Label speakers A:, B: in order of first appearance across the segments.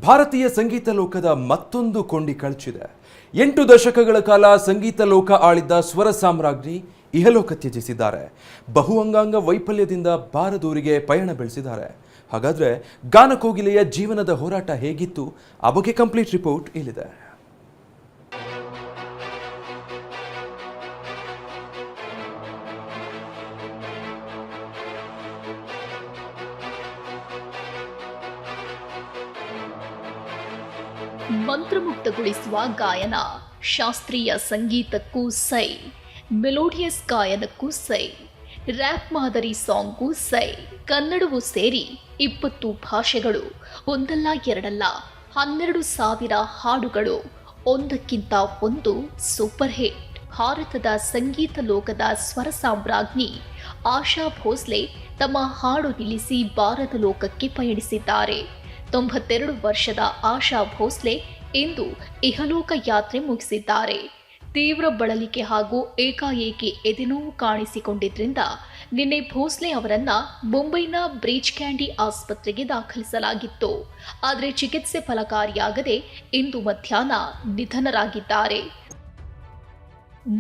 A: ಭಾರತೀಯ ಸಂಗೀತ ಲೋಕದ ಮತ್ತೊಂದು ಕೊಂಡಿ ಕಳಚಿದೆ. 8 ದಶಕಗಳ ಕಾಲ ಸಂಗೀತ ಲೋಕ ಆಳಿದ್ದ ಸ್ವರ ಸಾಮ್ರಾಜ್ಞಿ ಇಹಲೋಕ ತ್ಯಜಿಸಿದ್ದಾರೆ. ಬಹು ಅಂಗಾಂಗ ವೈಫಲ್ಯದಿಂದ ಬಾರದೂರಿಗೆ ಪಯಣ ಬೆಳೆಸಿದ್ದಾರೆ. ಹಾಗಾದ್ರೆ ಗಾನಕೋಗಿಲೆಯ ಜೀವನದ ಹೋರಾಟ ಹೇಗಿತ್ತು? ಆ ಬಗ್ಗೆ ಕಂಪ್ಲೀಟ್ ರಿಪೋರ್ಟ್ ಇಲ್ಲಿದೆ.
B: ಮಂತ್ರಮುಗ್ಧಗೊಳಿಸುವ ಗಾಯನ, ಶಾಸ್ತ್ರೀಯ ಸಂಗೀತಕ್ಕೂ ಸೈ, ಮೆಲೋಡಿಯಸ್ ಗಾಯನಕ್ಕೂ ಸೈ, ರ್ಯಾಪ್ ಮಾದರಿ ಸಾಂಗ್ಗೂ ಸೈ, ಕನ್ನಡವೂ ಸೇರಿ 20 ಭಾಷೆಗಳು, ಒಂದಲ್ಲ ಎರಡಲ್ಲ 12,000 ಹಾಡುಗಳು, ಒಂದಕ್ಕಿಂತ ಒಂದು ಸೂಪರ್ ಹಿಟ್. ಭಾರತದ ಸಂಗೀತ ಲೋಕದ ಸ್ವರ ಸಾಮ್ರಾಜ್ಞಿ ಆಶಾ ಭೋಸ್ಲೆ ತಮ್ಮ ಹಾಡು ನಿಲ್ಲಿಸಿ ಭಾರತ ಲೋಕಕ್ಕೆ ಪಯಣಿಸಿದ್ದಾರೆ. 92 ವರ್ಷದ ಆಶಾ ಭೋಸ್ಲೆ ಇಂದು ಇಹಲೋಕ ಯಾತ್ರೆ ಮುಗಿಸಿದ್ದಾರೆ. ತೀವ್ರ ಬಳಲಿಕೆ ಹಾಗೂ ಏಕಾಏಕಿ ಎದೆನೋವು ಕಾಣಿಸಿಕೊಂಡಿದ್ದರಿಂದ ನಿನ್ನೆ ಭೋಸ್ಲೆ ಅವರನ್ನ ಮುಂಬೈನ ಬ್ರೀಚ್ ಕ್ಯಾಂಡಿ ಆಸ್ಪತ್ರೆಗೆ ದಾಖಲಿಸಲಾಗಿತ್ತು. ಆದರೆ ಚಿಕಿತ್ಸೆ ಫಲಕಾರಿಯಾಗದೆ ಇಂದು ಮಧ್ಯಾಹ್ನ ನಿಧನರಾಗಿದ್ದಾರೆ.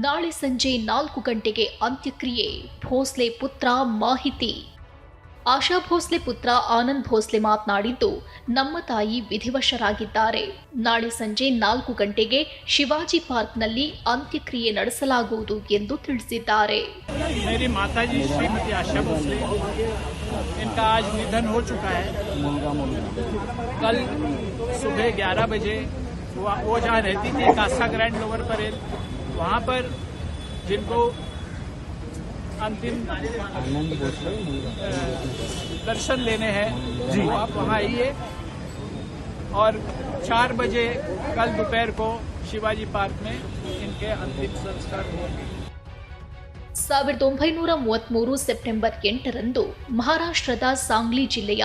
B: ನಾಳೆ ಸಂಜೆ 4 ಗಂಟೆಗೆ ಅಂತ್ಯಕ್ರಿಯೆ. ಭೋಸ್ಲೆ ಪುತ್ರ ಮಾಹಿತಿ. ಆಶಾ ಭೋಸ್ಲೆ ಪುತ್ರ ಆನಂದ್ ಭೋಸ್ಲೆ ಮಾತನಾಡಿದ್ದು, ನಮ್ಮ ತಾಯಿ ವಿಧಿವಶರಾಗಿದ್ದಾರೆ. ನಾಳೆ ಸಂಜೆ 4 ಗಂಟೆಗೆ ಶಿವಾಜಿ ಪಾರ್ಕ್ನಲ್ಲಿ ಅಂತ್ಯಕ್ರಿಯೆ ನಡೆಸಲಾಗುವುದು ಎಂದು ತಿಳಿಸಿದ್ದಾರೆ.
C: मेरी माताजी श्रीमती आशा भोसले, इनका आज निधन हो चुका है. कल सुबह 11 बजे वो जहाँ रहती थी कासा ग्रैंड लोअर परेल, वहाँ पर जिनको अंतिम दर्शन लेने हैं वो आप वहाँ आइए. और 4 बजे कल दोपहर को शिवाजी पार्क में इनके अंतिम संस्कार होंगे.
B: 1933 ಸೆಪ್ಟೆಂಬರ್ 8ರಂದು ಮಹಾರಾಷ್ಟ್ರದ ಸಾಂಗ್ಲಿ ಜಿಲ್ಲೆಯ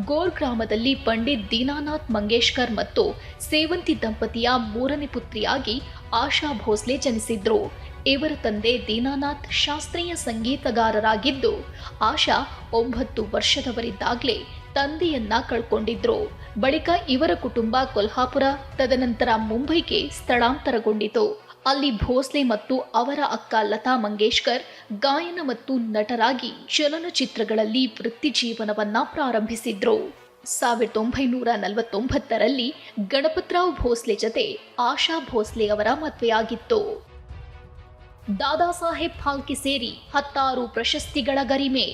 B: ಗೋರ್ ಗ್ರಾಮದಲ್ಲಿ ಪಂಡಿತ್ ದೀನಾನಾಥ್ ಮಂಗೇಶ್ಕರ್ ಮತ್ತು ಸೇವಂತಿ ದಂಪತಿಯ 3ನೇ ಪುತ್ರಿಯಾಗಿ ಆಶಾ ಭೋಸ್ಲೆ ಜನಿಸಿದ್ರು. ಇವರ ತಂದೆ ದೀನಾನಾಥ್ ಶಾಸ್ತ್ರೀಯ ಸಂಗೀತಗಾರರಾಗಿದ್ದು, ಆಶಾ 9 ವರ್ಷದವರಿದ್ದಾಗಲೇ ತಂದೆಯನ್ನ ಕಳ್ಕೊಂಡಿದ್ರು. ಬಳಿಕ ಇವರ ಕುಟುಂಬ ಕೊಲ್ಹಾಪುರ, ತದನಂತರ ಮುಂಬೈಗೆ ಸ್ಥಳಾಂತರಗೊಂಡಿತು. ಅಲ್ಲಿ ಭೋಸ್ಲೆ ಮತ್ತು ಅವರ ಅಕ್ಕ ಲತಾ ಮಂಗೇಶ್ಕರ್ ಗಾಯನ ಮತ್ತು ನಟರಾಗಿ ಚಲನಚಿತ್ರಗಳಲ್ಲಿ ವೃತ್ತಿ ಜೀವನವನ್ನ ಪ್ರಾರಂಭಿಸಿದ್ರು. 1949ರಲ್ಲಿ ಗಣಪತರಾವ್ ಭೋಸ್ಲೆ ಜತೆ ಆಶಾ ಭೋಸ್ಲೆ ಅವರ ಮದುವೆಯಾಗಿತ್ತು. ದಾದಾ ಸಾಹೇಬ್ ಫಾಲ್ಕೆ ಸೇರಿ 16 ಪ್ರಶಸ್ತಿಗಳ ಗರಿಮೆ.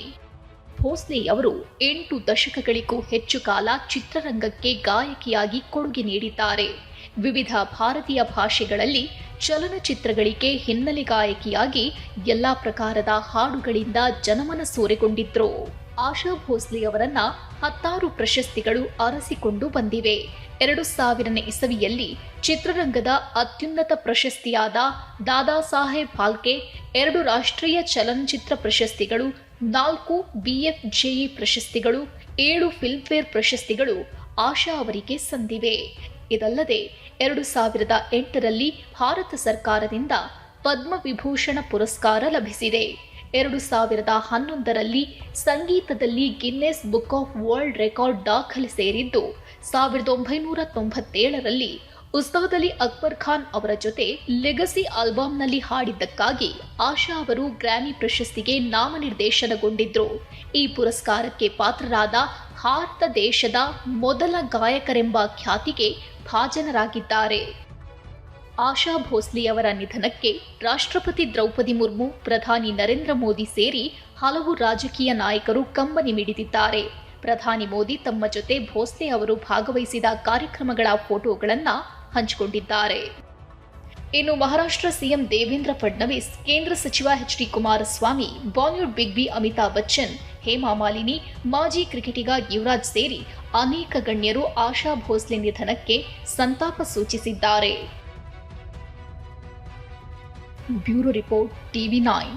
B: ಭೋಸ್ಲೆ ಅವರು 8 ದಶಕಗಳಿಗೂ ಹೆಚ್ಚು ಕಾಲ ಚಿತ್ರರಂಗಕ್ಕೆ ಗಾಯಕಿಯಾಗಿ ಕೊಡುಗೆ ನೀಡಿದ್ದಾರೆ. ವಿವಿಧ ಭಾರತೀಯ ಭಾಷೆಗಳಲ್ಲಿ ಚಲನಚಿತ್ರಗಳಿಗೆ ಹಿನ್ನೆಲೆ ಗಾಯಕಿಯಾಗಿ ಎಲ್ಲಾ ಪ್ರಕಾರದ ಹಾಡುಗಳಿಂದ ಜನಮನ ಸೂರೆಗೊಂಡಿದ್ರು. ಆಶಾ ಭೋಸ್ಲೆ ಅವರನ್ನ 16 ಪ್ರಶಸ್ತಿಗಳು ಅರಸಿಕೊಂಡು ಬಂದಿವೆ. 2000ನೇ ಇಸವಿಯಲ್ಲಿ ಚಿತ್ರರಂಗದ ಅತ್ಯುನ್ನತ ಪ್ರಶಸ್ತಿಯಾದ ದಾದಾ ಸಾಹೇಬ್ ಫಾಲ್ಕೆ, 2 ರಾಷ್ಟ್ರೀಯ ಚಲನಚಿತ್ರ ಪ್ರಶಸ್ತಿಗಳು, 4 BFJE ಪ್ರಶಸ್ತಿಗಳು, 7 ಫಿಲ್ಮ್ಫೇರ್ ಪ್ರಶಸ್ತಿಗಳು ಆಶಾ ಅವರಿಗೆ ಸಂದಿವೆ. ಇದಲ್ಲದೆ 2008ರಲ್ಲಿ ಭಾರತ ಸರ್ಕಾರದಿಂದ ಪದ್ಮವಿಭೂಷಣ ಪುರಸ್ಕಾರ ಲಭಿಸಿದೆ. 2011ರಲ್ಲಿ ಸಂಗೀತದಲ್ಲಿ Guinness book of world record ದಾಖಲೆ ಸೇರಿದ್ದು, 1997ರಲ್ಲಿ ಉಸ್ತಾದ್ ಅಲಿ ಅಕ್ಬರ್ ಖಾನ್ ಅವರ ಜೊತೆ ಲೆಗಸಿ ಆಲ್ಬಂನಲ್ಲಿ ಹಾಡಿದ್ದಕ್ಕಾಗಿ ಆಶಾ ಅವರು ಗ್ರಾಮಿ ಪ್ರಶಸ್ತಿಗೆ ನಾಮನಿರ್ದೇಶನಗೊಂಡಿದ್ರು. ಈ ಪುರಸ್ಕಾರಕ್ಕೆ ಪಾತ್ರರಾದ ಭಾರತ ದೇಶದ ಮೊದಲ ಗಾಯಕರೆಂಬ ಖ್ಯಾತಿಗೆ ಭಾಜನರಾಗಿದ್ದಾರೆ. ಆಶಾ ಭೋಸ್ಲೆ ಅವರ ನಿಧನಕ್ಕೆ ರಾಷ್ಟ್ರಪತಿ ದ್ರೌಪದಿ ಮುರ್ಮು, ಪ್ರಧಾನಿ ನರೇಂದ್ರ ಮೋದಿ ಸೇರಿ ಹಲವು ರಾಜಕೀಯ ನಾಯಕರು ಕಂಬನಿ ಮಿಡಿದಿದ್ದಾರೆ. ಪ್ರಧಾನಿ ಮೋದಿ ತಮ್ಮ ಜೊತೆ ಭೋಸ್ಲೆ ಅವರು ಭಾಗವಹಿಸಿದ ಕಾರ್ಯಕ್ರಮಗಳ ಫೋಟೋಗಳನ್ನು ಹಂಚಿಕೊಂಡಿದ್ದಾರೆ. ಇನ್ನು ಮಹಾರಾಷ್ಟ್ರ ಸಿಎಂ ದೇವೇಂದ್ರ ಫಡ್ನವೀಸ್, ಕೇಂದ್ರ ಸಚಿವ HD Kumaraswamy, Bollywood big B Amitabh Bachchan, Hema Malini, ಮಾಜಿ ಕ್ರಿಕೆಟಿಗ ಯುವರಾಜ್ ಸೇರಿ ಅನೇಕ ಗಣ್ಯರು ಆಶಾ ಭೋಸ್ಲೆ ನಿಧನಕ್ಕೆ ಸಂತಾಪ ಸೂಚಿಸಿದ್ದಾರೆ. Bureau report TV9.